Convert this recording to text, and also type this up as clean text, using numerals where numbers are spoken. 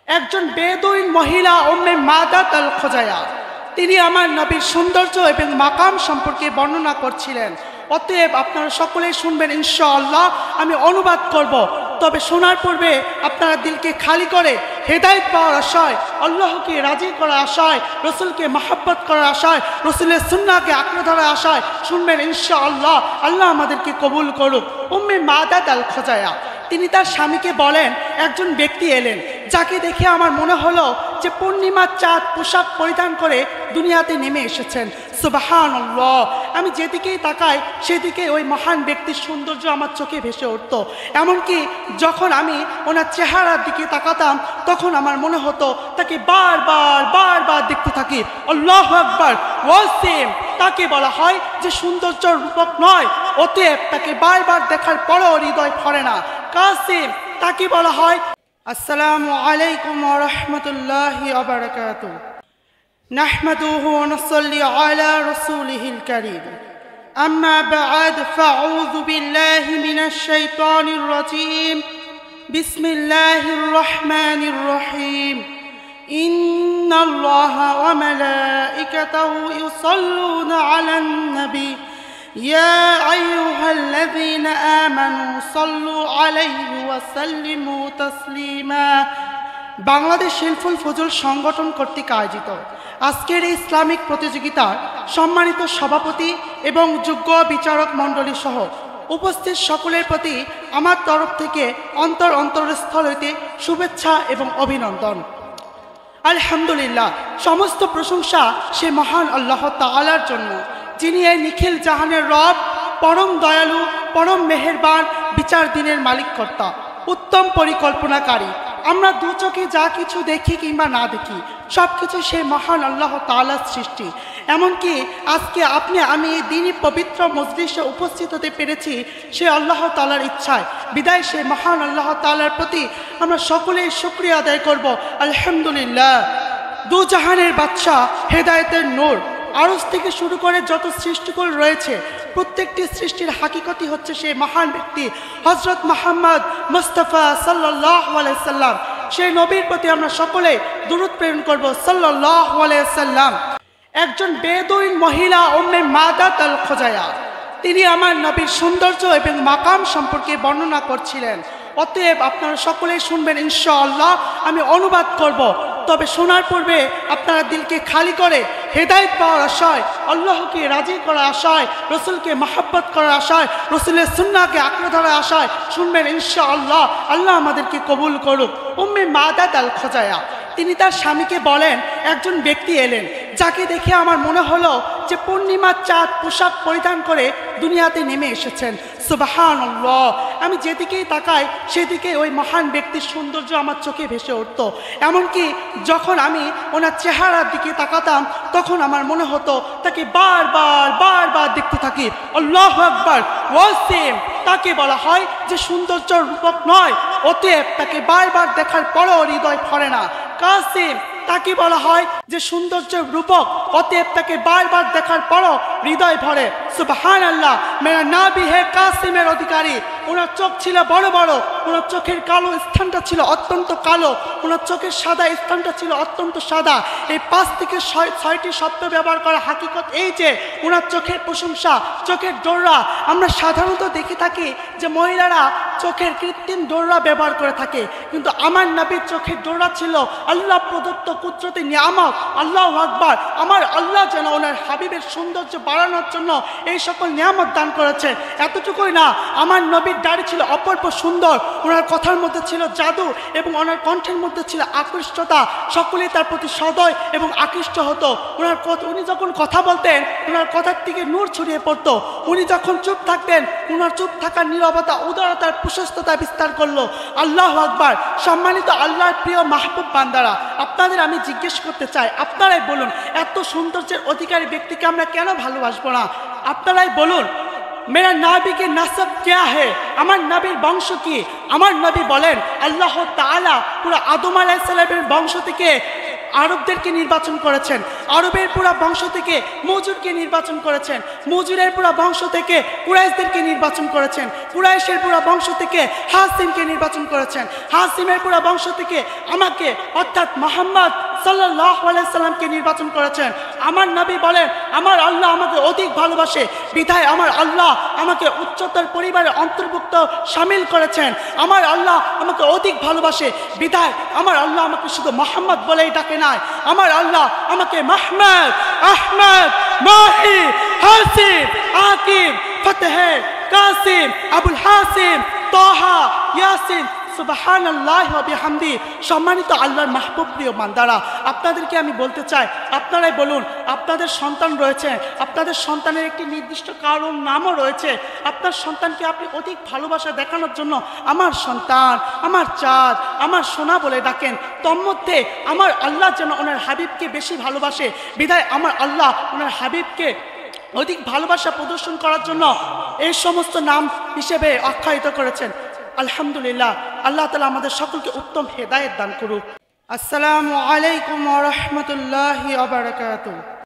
একজন বেদুইন মহিলা উম্মে মাদাত আল খোজায়া তিনি আমার নবীর সৌন্দর্য এবং মাকাম সম্পর্কে বর্ণনা করছিলেন। অতএব আপনারা সকলেই শুনবেন ইনশাআল্লাহ। আমি অনুবাদ করব, তবে শোনার পূর্বে আপনারা দিলকে খালি করে হেদায়েত পাওয়ার আশায়, আল্লাহকে রাজি করার আশায়, রসুলকে মাহাব্বত করার আশায়, রসুলের সুন্নাহকে আঁকড়ে ধরার আশায় শুনবেন ইনশাআল্লাহ। আল্লাহ আমাদেরকে কবুল করুক। উম্মে মাদাত আল খোজায়া তিনি তার স্বামীকে বলেন, একজন ব্যক্তি এলেন যাকে দেখে আমার মনে হলো যে পূর্ণিমার চাঁদ পোশাক পরিধান করে দুনিয়াতে নেমে এসেছেন। সুবহানাল্লাহ। আমি যেদিকেই তাকাই সেদিকে ওই মহান ব্যক্তির সৌন্দর্য আমার চোখে ভেসে উঠত। এমনকি যখন আমি ওনার চেহারার দিকে তাকাতাম তখন আমার মনে হতো তাকে বারবার দেখতে থাকি। আল্লাহু আকবার। ওয়াসিম তাকে বলা হয় যে সৌন্দর্য রূপক নয়, অতএব তাকে বারবার দেখার পরেও হৃদয় ভরে না। কাসিম তাকে বলা হয়। আসসালামু আলাইকুম ওয়া রাহমাতুল্লাহি ওয়া বারাকাতুহু। নাহমাদুহু ওয়া নুসাল্লি আলা রাসূলিহিল কারীম। আম্মা বা'দ, ফাআউযু বিল্লাহি মিনাশ শাইতানির রাজীম। বিসমিল্লাহির রাহমানির রহিম। ইন্নাল্লাহা ওয়া মালাইকাতাহু ইউসাল্লুনা আলান নবী يا أيها الذين آمنوا صلوا عليه وسلموا تسليما। বাংলাদেশ শিল্পুল ফজল সংগঠন কর্তৃক আয়োজিত আজকের এই ইসলামিক প্রতিযোগিতার সম্মানিত সভাপতি এবং যোগ্য বিচারক মণ্ডলী সহ উপস্থিত সকলের প্রতি আমার তরফ থেকে অন্তরস্থল হইতে শুভেচ্ছা এবং অভিনন্দন। আলহামদুলিল্লাহ, সমস্ত প্রশংসা সে মহান আল্লাহ তাআলার জন্য, যিনি এই নিখিল জাহানের রব, পরম দয়ালু, পরম মেহেরবান, বিচার দিনের মালিক কর্তা, উত্তম পরিকল্পনাকারী। আমরা দু চোখে যা কিছু দেখি কিংবা না দেখি সব কিছু সেই মহান আল্লাহ তাআলার সৃষ্টি। এমনকি আজকে আমি এই দিনই পবিত্র মজলিসে উপস্থিত হতে পেরেছি সে আল্লাহ তাআলার ইচ্ছায়। বিদায় সে মহান আল্লাহ তাআলার প্রতি আমরা সকলেই শুকরিয়া আদায় করব। আলহামদুলিল্লাহ। দু জাহানের বাদশাহ, হেদায়েতের নূর, আরশ থেকে শুরু করে যত সৃষ্টিকুল রয়েছে প্রত্যেকটি সৃষ্টির হাকিকতই হচ্ছে সেই মহান ব্যক্তি হযরত মুহাম্মদ মুস্তাফা সাল্লাল্লাহু আলাইহি সাল্লাম। সেই নবীর প্রতি আমরা সকলে দুরূদ প্রেরণ করব সাল্লাল্লাহু আলাইহি সাল্লাম। একজন বেদুইন মহিলা উম্মে মাদাত আল খোজায়া তিনি আমার নবীর সৌন্দর্য এবং মাকাম সম্পর্কে বর্ণনা করছিলেন। অতএব আপনারা সকলেই শুনবেন ইনশাআল্লাহ। আমি অনুবাদ করব, তবে শোনার পূর্বে আপনারা দিলকে খালি করে হেদায়েত পাওয়ার আশায়, আল্লাহকে রাজি করার আশায়, রসুলকে মাহাব্বত করার আশায়, রসুলের সুন্নাহকে আঁকড়ে ধরার আশায় শুনবেন ইনশাআল্লাহ। আল্লাহ আমাদেরকে কবুল করুক। উম্মে মাদাত আল খোজায়া তিনি তার স্বামীকে বলেন, একজন ব্যক্তি এলেন যাকে দেখে আমার মনে হলো যে পূর্ণিমার চাঁদ পোশাক পরিধান করে দুনিয়াতে নেমে এসেছেন। সুবহানাল্লাহ। আমি যেদিকেই তাকাই সেদিকে ওই মহান ব্যক্তির সৌন্দর্য আমার চোখে ভেসে উঠত। এমনকি যখন আমি ওনার চেহারার দিকে তাকাতাম তখন আমার মনে হতো তাকে বারবার দেখতে থাকি। আল্লাহু আকবার। ওয়াসিম তাকে বলা হয় যে সৌন্দর্য রূপক নয়, অতএব তাকে বারবার দেখার পরেও হৃদয় ভরে না। কাসিম তাকে বলা হয় যে সৌন্দর্য রূপক, অতএব তাকে বারবার দেখার পরও হৃদয় ভরে। সুবহানাল্লাহ। মেরা নাবি হে কাসিমের অধিকারী। ওনার চোখ ছিল বড় বড়, ওনার চোখের কালো স্থানটা ছিল অত্যন্ত কালো, ওনার চোখের সাদা স্থানটা ছিল অত্যন্ত সাদা। এই 5 থেকে 6টি শব্দ ব্যবহার করা হাকিকত এই যে ওনার চোখের প্রশংসা, চোখের ডোররা। আমরা সাধারণত দেখে থাকি যে মহিলারা চোখের কৃত্রিম ডোররা ব্যবহার করে থাকে, কিন্তু আমার নবীর চোখের ডোররা ছিল আল্লাহ প্রদত্ত কুদরতি নিয়ামত। আল্লাহু আকবার। আমার আল্লাহ যেন ওনার হাবিবের সৌন্দর্য বাড়ানোর জন্য এই সকল নিয়ামত দান করেছে। এতটুকুই না, আমার নবীর দাড়ি ছিল অপূর্ব সুন্দর, ওনার কথার মধ্যে ছিল জাদু এবং ওনার কণ্ঠের মধ্যে ছিল আকৃষ্টতা। সকলেই তার প্রতি সদয় এবং আকৃষ্ট হতো। উনি যখন কথা বলতেন ওনার কথার থেকে নূর ছড়িয়ে পড়তো। উনি যখন চুপ থাকতেন ওনার চুপ থাকার নীরবতা উদারতার প্রশস্ততা বিস্তার করলো। আল্লাহু আকবার। সম্মানিত আল্লাহর প্রিয় মাহবুব বান্দারা, আপনাদের আমি জিজ্ঞেস করতে চাই, আপনারাই বলুন এত সৌন্দর্যের অধিকারী ব্যক্তিকে আমরা কেন ভালোবাসবো না? আপনারাই বলুন। मेरा नाबी के नसब क्या है, আমার নবীর বংশ কি? আমার নবী বলেন আল্লাহ তাআলা পুরো আদম আলাইহিস সালামের বংশ থেকে আরবদেরকে নির্বাচন করেছেন, আরবের পুরা বংশ থেকে মজুরকে নির্বাচন করেছেন, মজুরের পুরা বংশ থেকে কুরাইশদেরকে নির্বাচন করেছেন, কুরাইশের পুরা বংশ থেকে হাসিমকে নির্বাচন করেছেন, হাসিমের পুরা বংশ থেকে আমাকে অর্থাৎ মুহাম্মদ সাল্লাল্লাহু আলাইহি সাল্লামকে নির্বাচন করেছেন। আমার নবী বলেন আমার আল্লাহ আমাকে অধিক ভালোবাসে, বিধায় আমার আল্লাহ আমাকে উচ্চতর পরিবারের অন্তর্ভুক্ত শামিল করেছেন। আমার আল্লাহ আমাকে অধিক ভালোবাসে, বিধায় আমার আল্লাহ আমাকে শুধু মুহাম্মদ বলেই ডাকে নাই, আমার আল্লাহ আমাকে মাহমুদ, আহমদ, মাহি, হাসিম, আকিব, ফতেহে, কাসিম, আবুল হাসিম, তাহা, ইয়াসিন, সুবহানাল্লাহ ওয়া বিহামদি। সম্মানিত আল্লাহর মাহবুব প্রিয় বান্দারা, আপনাদেরকে আমি বলতে চাই, আপনারাই বলুন, আপনাদের সন্তান রয়েছে, আপনাদের সন্তানের একটি নির্দিষ্ট কারণ নামও রয়েছে। আপনার সন্তানকে আপনি অধিক ভালোবাসা দেখানোর জন্য আমার সন্তান, আমার চাঁদ, আমার সোনা বলে ডাকেন। তন্মধ্যে আমার আল্লাহ যেন ওনার হাবিবকে বেশি ভালোবাসে, বিধায় আমার আল্লাহ ওনার হাবিবকে অধিক ভালোবাসা প্রদর্শন করার জন্য এই সমস্ত নাম হিসেবে আখ্যায়িত করেছেন। আলহামদুলিল্লাহ, আল্লাহ তাআলা আমাদের সকলকে উত্তম হেদায়েত দান করুক। আসসালামু আলাইকুম ওয়া রাহমাতুল্লাহি ওয়া বারাকাতুহু।